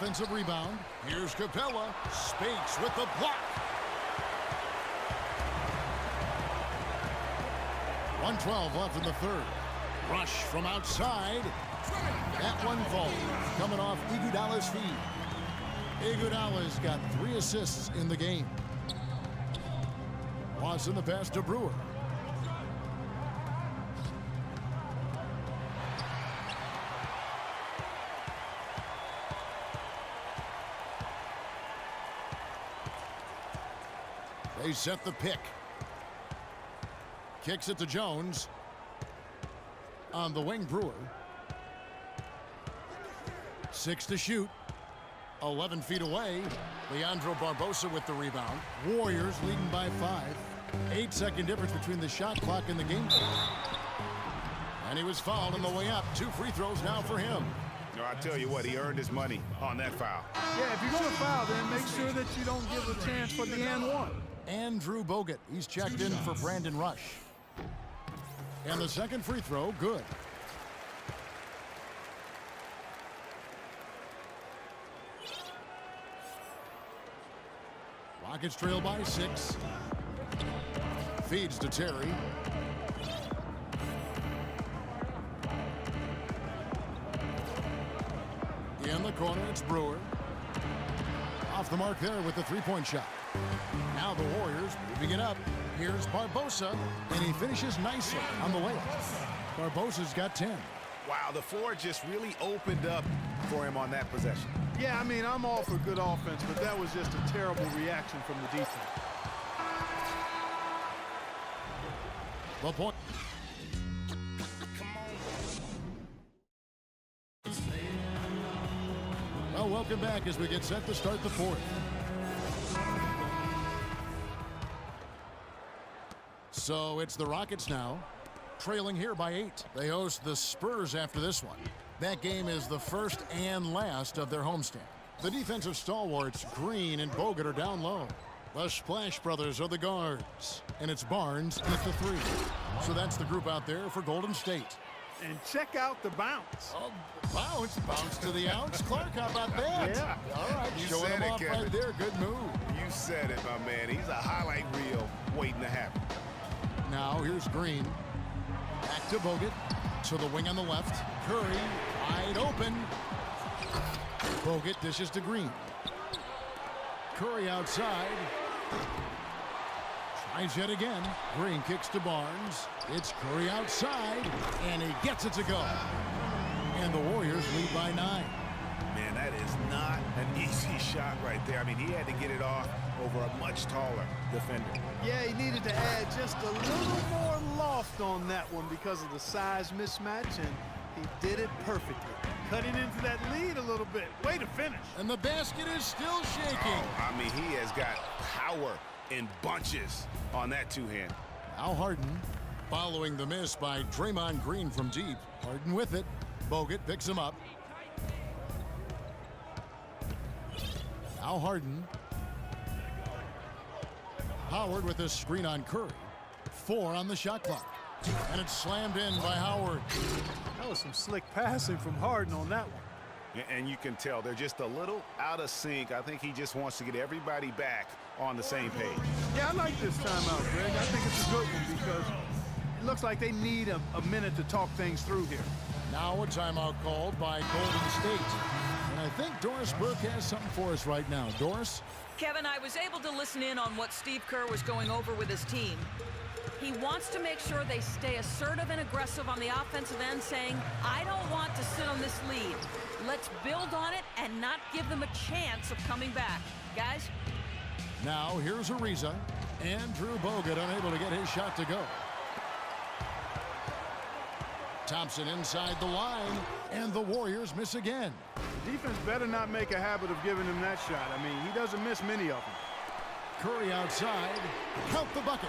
offensive rebound. Here's Capella. Spakes with the block. 1:12 left in the third. Rush from outside. That one falls. Coming off Iguodala's feed. Iguodala's got 3 assists in the game. Watson the pass to Brewer. They set the pick. Kicks it to Jones. On the wing, Brewer. 6 to shoot. 11 feet away. Leandro Barbosa with the rebound. Warriors leading by 5. 8-second difference between the shot clock and the game clock. And he was fouled on the way up. 2 free throws now for him. No, I tell you what, he earned his money on that foul. Yeah, if you're going to foul, then make sure that you don't give a chance for the and one. Andrew Bogut. He's checked in for Brandon Rush. And the second free throw, good. Rockets trail by 6. Feeds to Terry. In the corner, it's Brewer. Off the mark there with the three-point shot. Now the Warriors moving it up. Here's Barbosa, and he finishes nicely on the layup. Barbosa's got 10. Wow, the floor just really opened up for him on that possession. Yeah, I mean, I'm all for good offense, but that was just a terrible reaction from the defense. The point. Well, welcome back as we get set to start the fourth. So it's the Rockets now, trailing here by 8. They host the Spurs after this one. That game is the first and last of their homestand. The defensive stalwarts, Green and Bogut, are down low. The Splash Brothers are the guards, and it's Barnes at the 3. So that's the group out there for Golden State. And check out the bounce. Oh, bounce to the ounce. Clark, how about that? Yeah. All right, You showing said him it, off Kevin. right there. Good move. You said it, my man. He's a highlight reel waiting to happen. Now here's Green. Back to Bogut. To the wing on the left. Curry wide open. Bogut dishes to Green. Curry outside. Tries yet again. Green kicks to Barnes. It's Curry outside. And he gets it to go. And the Warriors lead by 9. Man, that is not an easy shot right there. I mean, he had to get it off over a much taller defender. Yeah, he needed to add just a little more loft on that one because of the size mismatch, and he did it perfectly. Cutting into that lead a little bit. Way to finish. And the basket is still shaking. Oh, I mean, he has got power in bunches on that two-hand. Now Harden, following the miss by Draymond Green from deep. Harden with it. Bogut picks him up. Now Harden. Howard with this screen on Curry. 4 on the shot clock. And it's slammed in by Howard. That was some slick passing from Harden on that one. And you can tell they're just a little out of sync. I think he just wants to get everybody back on the same page. Yeah, I like this timeout, Greg. I think it's a good one because it looks like they need a minute to talk things through here. Now a timeout called by Golden State. And I think Doris Burke has something for us right now. Doris? Kevin, I was able to listen in on what Steve Kerr was going over with his team. He wants to make sure they stay assertive and aggressive on the offensive end, saying, I don't want to sit on this lead. Let's build on it and not give them a chance of coming back. Guys? Now here's Ariza. Andrew Bogut unable to get his shot to go. Thompson inside the line, and the Warriors miss again. The defense better not make a habit of giving him that shot. I mean, he doesn't miss many of them. Curry outside. Count the bucket.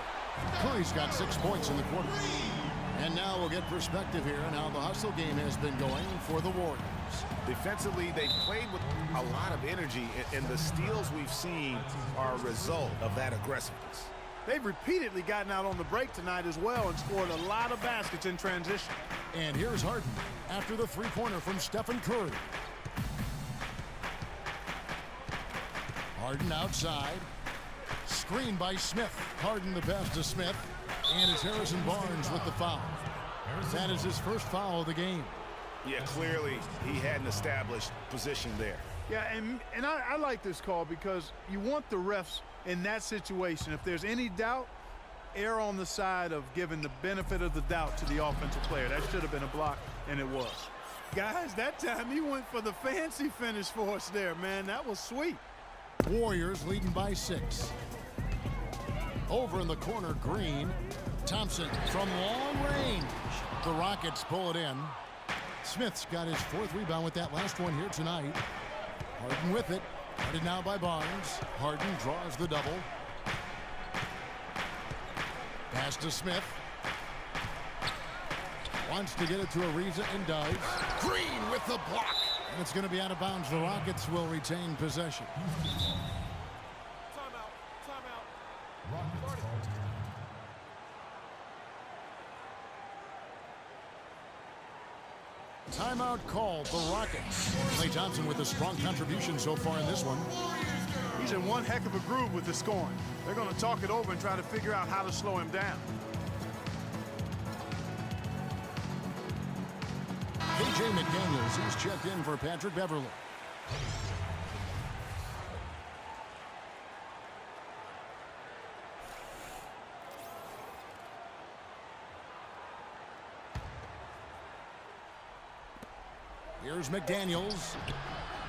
Curry's got 6 points in the quarter. And now we'll get perspective here on how the hustle game has been going for the Warriors. Defensively, they played with a lot of energy, and the steals we've seen are a result of that aggressiveness. They've repeatedly gotten out on the break tonight as well and scored a lot of baskets in transition. And here's Harden after the three-pointer from Stephen Curry. Harden outside. Screen by Smith. Harden the pass to Smith. And it's Harrison Barnes with the foul. That is his first foul of the game. Yeah, clearly he had an established position there. Yeah, and I like this call because you want the refs in that situation. If there's any doubt, err on the side of giving the benefit of the doubt to the offensive player. That should have been a block, and it was. Guys, that time he went for the fancy finish for us there, man. That was sweet. Warriors leading by 6. Over in the corner, Green. Thompson from long range. The Rockets pull it in. Smith's got his 4th rebound with that last one here tonight. Harden with it. Guarded now by Barnes. Harden draws the double. Pass to Smith. Wants to get it to Ariza and does. Green with the block. And it's going to be out of bounds. The Rockets will retain possession. Timeout called, the Rockets. Klay Thompson with a strong contribution so far in this one. He's in one heck of a groove with the scoring. They're going to talk it over and try to figure out how to slow him down. KJ McDaniels is checked in for Patrick Beverley. Here's McDaniels,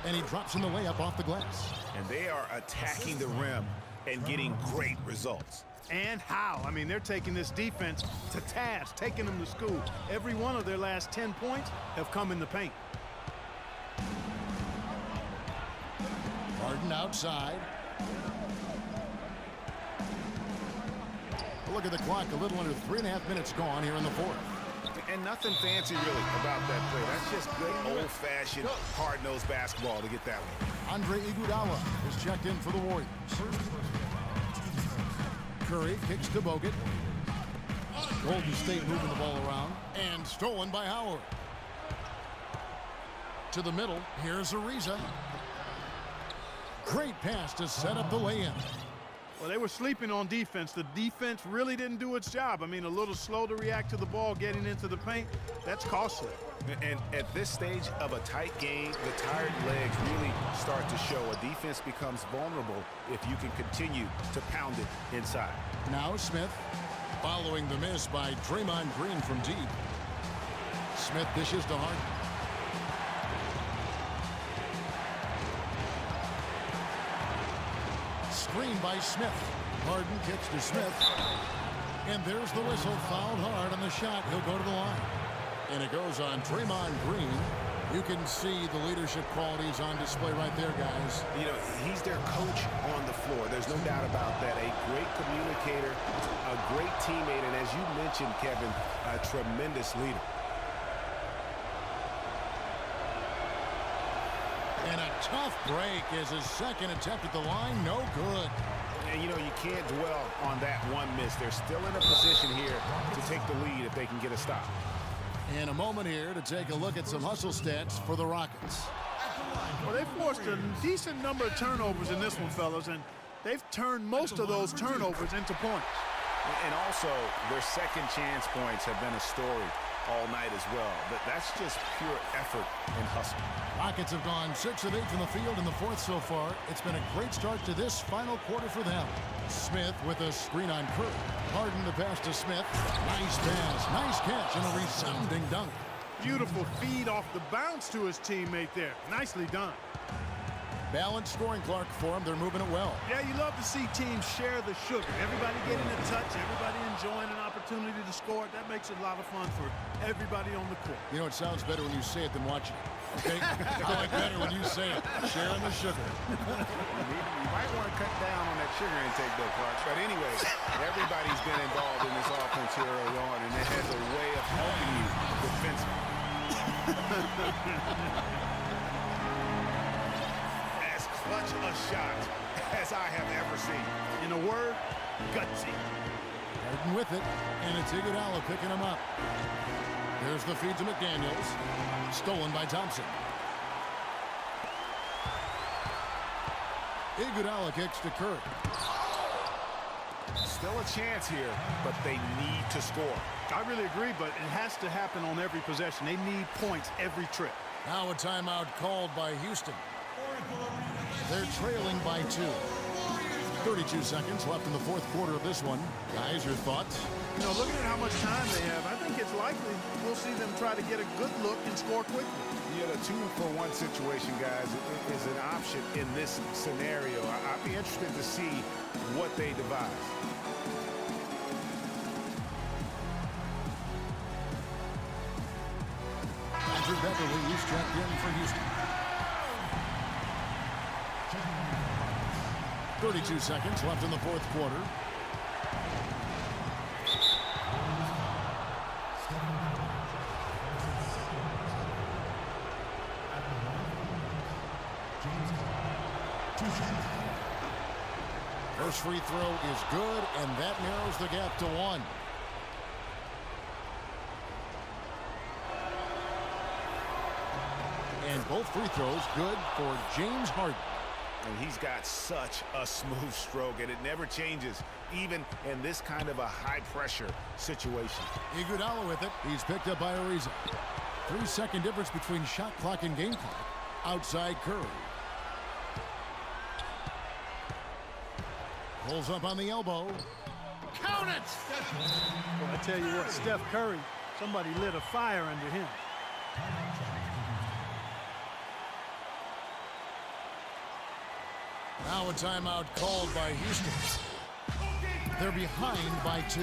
and he drops in the layup off the glass. And they are attacking the rim and getting great results. And how? I mean, they're taking this defense to task, taking them to school. Every one of their last 10 points have come in the paint. Harden outside. Look at the clock, a little under 3.5 minutes gone here in the 4th. And nothing fancy really about that play. That's just good old-fashioned, hard-nosed basketball to get that one. Andre Iguodala is checked in for the Warriors. Curry kicks to Bogut. Golden State moving the ball around. And stolen by Howard. To the middle. Here's Ariza. Great pass to set up the lay-in. Well, they were sleeping on defense. The defense really didn't do its job. I mean, a little slow to react to the ball getting into the paint. That's costly. And at this stage of a tight game, the tired legs really start to show. A defense becomes vulnerable if you can continue to pound it inside. Now Smith, following the miss by Draymond Green from deep. Smith dishes to Harden. Screen by Smith. Harden kicks to Smith. And there's the whistle. Fouled hard on the shot. He'll go to the line. And it goes on Draymond Green. You can see the leadership qualities on display right there, guys. You know, he's their coach on the floor. There's no doubt about that. A great communicator, a great teammate, and as you mentioned, Kevin, a tremendous leader. And a tough break is his second attempt at the line. No good. And, you know, you can't dwell on that one miss. They're still in a position here to take the lead if they can get a stop. In a moment here to take a look at some hustle stats for the Rockets. Well, they forced a decent number of turnovers in this one, fellas, and they've turned most of those turnovers into points. And also, their second chance points have been a story all night as well. But that's just pure effort and hustle. Rockets have gone 6 of 8 from the field in the 4th so far. It's been a great start to this final quarter for them. Smith with a screen on Curry. Harden the pass to Smith. Nice pass, nice catch, and a resounding dunk. Beautiful feed off the bounce to his teammate there. Nicely done. Balanced scoring, Clark, for them. They're moving it well. Yeah, you love to see teams share the sugar. Everybody getting a touch, everybody enjoying an opportunity to score. That makes it a lot of fun for everybody on the court. You know, it sounds better when you say it than watching it. Okay? I like better when you say it. Sharing the sugar. You might want to cut down on that sugar intake, though, Clark. But anyway, everybody's been involved in this offense here early on, and it has a way of helping you defensively. As clutch a shot as I have ever seen. In a word, gutsy. Harden with it, and it's Iguodala picking him up. There's the feed to McDaniels. Stolen by Thompson. Iguodala kicks to Curry. Still a chance here, but they need to score. I really agree, but it has to happen on every possession. They need points every trip. Now a timeout called by Houston. They're trailing by 2. 32 seconds left in the fourth quarter of this one. Guys, your thoughts? You know, looking at how much time they have, I think it's likely we'll see them try to get a good look and score quickly. Yeah, the 2-for-1 situation, guys, is an option in this scenario. I'd be interested to see what they devise. Andrew Beverly is checked in for Houston. 32 seconds left in the fourth quarter. First free throw is good, and that narrows the gap to 1. And both free throws good for James Harden. And he's got such a smooth stroke, and it never changes, even in this kind of a high-pressure situation. Iguodala with it. He's picked up by Ariza. 3-second difference between shot clock and game clock. Outside Curry. Pulls up on the elbow. Count it! Well, I tell you what, Steph Curry, somebody lit a fire under him. Now a timeout called by Houston. They're behind by 2.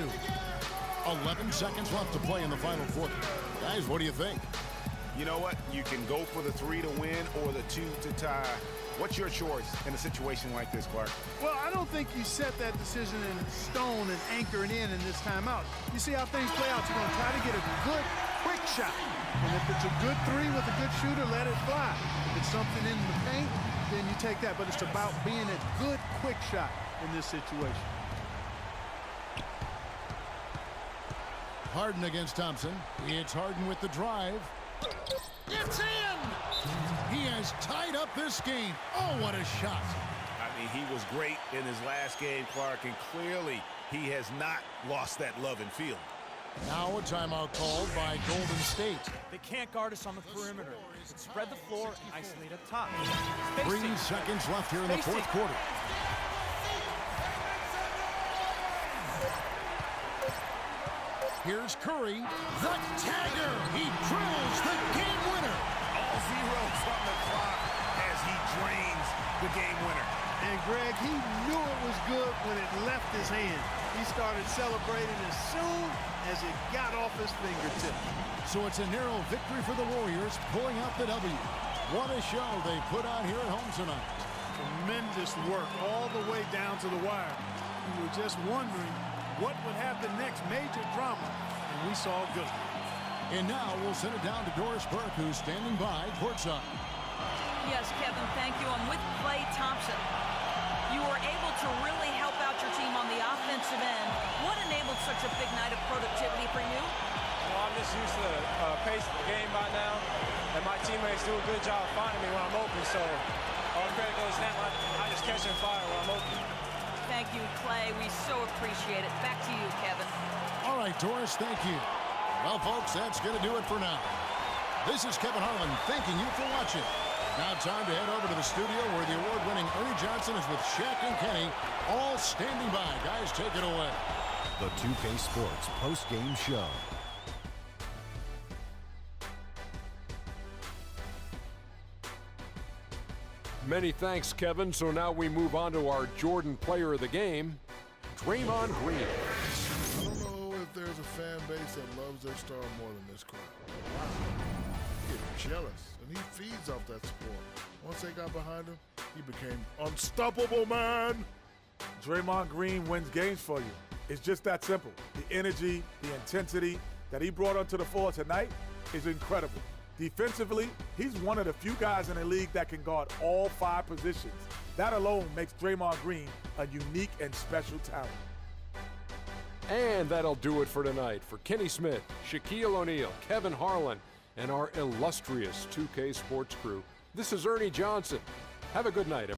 11 seconds left to play in the final quarter. Guys, what do you think? You know what? You can go for the 3 to win or the 2 to tie. What's your choice in a situation like this, Clark? Well, I don't think you set that decision in stone and anchor it in this timeout. You see how things play out. You're going to try to get a good, quick shot. And if it's a good 3 with a good shooter, let it fly. If it's something in the paint, then you take that. But it's about being a good, quick shot in this situation. Harden against Thompson. It's Harden with the drive. It's in! He has tied up this game. Oh, what a shot. I mean, he was great in his last game, Clark, and clearly he has not lost that love and feel. Now a timeout called by Golden State. They can't guard us on the perimeter. Spread the floor and isolate up top. 3 seconds left here in the fourth quarter. Here's Curry, the tagger. He drills the game winner. All zeros on the clock as he drains the game winner. And Greg, he knew it was good when it left his hand. He started celebrating as soon as it got off his fingertip. So it's a narrow victory for the Warriors, pulling out the W. What a show they put on here at home tonight. Tremendous work all the way down to the wire. We were just wondering what would happen next, major drama, and we saw good. And now we'll send it down to Doris Burke, who's standing by courtside. Yes, Kevin, thank you. I'm with Klay Thompson. You were able to really help out your team on the offensive end. What enabled such a big night of productivity for you? Well, I'm just used to the pace of the game by now, and my teammates do a good job finding me when I'm open, so all credit goes to them. I just catch and fire when I'm open. Thank you, Klay. We so appreciate it. Back to you, Kevin. All right, Doris, thank you. Well, folks, that's going to do it for now. This is Kevin Harlan thanking you for watching. Now time to head over to the studio where the award-winning Ernie Johnson is with Shaq and Kenny, all standing by. Guys, take it away. The 2K Sports post-game show. Many thanks, Kevin. So now we move on to our Jordan player of the game, Draymond Green. I don't know if there's a fan base that loves their star more than this crowd. Get jealous, and he feeds off that support. Once they got behind him, he became unstoppable, man. Draymond Green wins games for you. It's just that simple. The energy, the intensity that he brought onto the floor tonight is incredible. Defensively, he's one of the few guys in the league that can guard all 5 positions. That alone makes Draymond Green a unique and special talent. And that'll do it for tonight. For Kenny Smith, Shaquille O'Neal, Kevin Harlan, and our illustrious 2K Sports crew, this is Ernie Johnson. Have a good night, everyone.